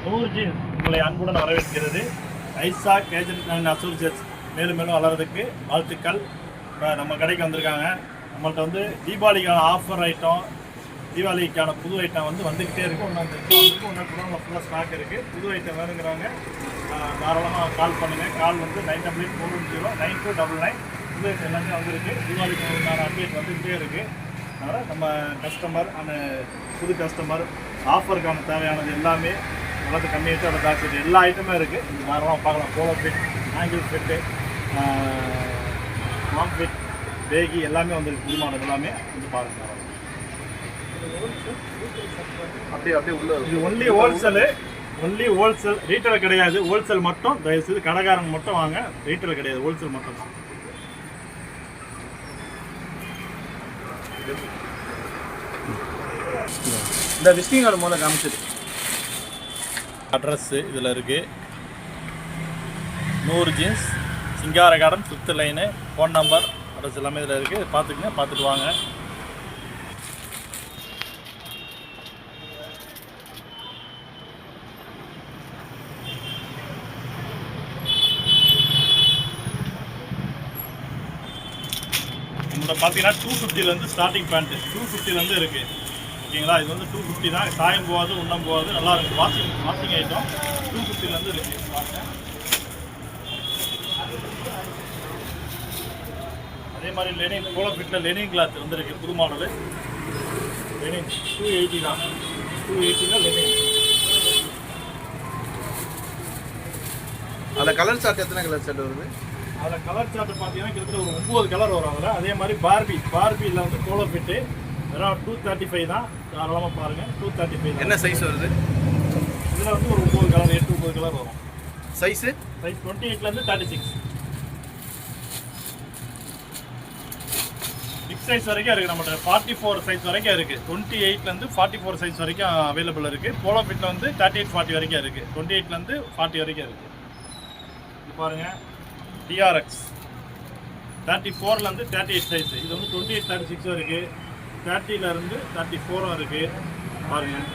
100 jeans உங்களை அன்புடன் வரவேற்கிறது. ஐசாக் ஏஜென்ட் அண்ட் அசோசியேட்ஸ் மேலும் மேலும் வளர்றதுக்கு வாழ்த்துக்கள். இப்போ நம்ம கடைக்கு வந்திருக்காங்க. நம்மள்ட்ட வந்து தீபாவளிக்கான ஆஃபர் ஐட்டம், தீபாவளிக்கான புது ஐட்டம் வந்துக்கிட்டே இருக்குது. ஒன்று ஃபுல்லாக ஸ்டாக் இருக்குது. புது ஐட்டம் வேணுங்கிறவங்க தாராளமாக கால் பண்ணுங்கள். கால் 9844092999. புது ஐட்டம் எல்லாமே வந்திருக்கு. தீபாவளிக்கான அப்டேட் வந்துக்கிட்டே இருக்குது. அதனால் நம்ம கஸ்டமர் அந்த புது கஸ்டமர் ஆஃபருக்கான தேவையானது எல்லாமே வளர்த்து கம்மியாகிட்டு அதை பேக் செட் எல்லா ஐட்டமும் இருக்குது. நீங்கள் தாராளமாக பார்க்கலாம். Polo fit, ankle fit, long fit, baggy எல்லாமே வந்துருக்கு. புது மாடல் எல்லாமே வந்து பாருங்கள். அப்படியே உள்ள இது ஒன்லி ஹோல்சேல், ரீட்டைல் கிடையாது. ஹோல்சேல் மட்டும் தயவுசெய்து கடைக்காரங்க மட்டும் வாங்க. ரீட்டைல் கிடையாது, ஹோல்சேல் மட்டும் தான். இந்த விசிட்டிங் கார்டு மூலம் காமிச்சது அட்ரஸ்ஸு இதில் இருக்குது. 100 ஜீன்ஸ், சிங்கார garden, 5th line. Phone number, address எல்லாமே இதில் இருக்குது. பார்த்துக்குங்க, பார்த்துட்டு வாங்க. நம்மளோட பார்த்தீங்கன்னா 250லேருந்து ஸ்டார்டிங் பேண்ட்டு 250லேருந்து இருக்குது. ஓகேங்களா? இது 250 தான். சாயம் போகாது, உண்ணம் போகாது, நல்லா இருக்குது. வாஷிங் ஐட்டம் 250லேருந்து இருக்குது. அதே மாதிரி Lenin, polo fiddle Lenin cloth வந்துருக்கு. புது மாடலு லெனின் 280 தான். 280 லெனின். அதில் கலர் சார்ட் எத்தனை கலர் சார்ட் வருது? அதில் கலர் சார்ட் பார்த்தீங்கன்னா கிட்டத்தட்ட ஒரு 9 கலர் வரும் அதில். அதே மாதிரி பார்பியில் போலோ ஃபிட்டு வெறும் 235 தான். தாராளமாக பாருங்கள். 235 தான். என்ன சைஸ் வருது? இதில் ஒரு 9 கலர், 8-9 கலர் வரும். சைஸ் 28லேருந்து 36 பிக் சைஸ் வரைக்கும் இருக்குது. நம்மகிட்ட 44 சைஸ் வரைக்கும் இருக்குது. 28லேருந்து 44 சைஸ் வரைக்கும் அவைலபிள் இருக்குது. போலோ ஃபிட்டில் 38-40 வரைக்கும் இருக்குது. 28லேருந்து 40 வரைக்கும் இருக்குது. இது பாருங்கள், டிஆர்எக்ஸ் 34லேருந்து 38 சைஸ். இது 28-36 இருக்குது. 30லேருந்து 34 இருக்குது. பாருங்கள்.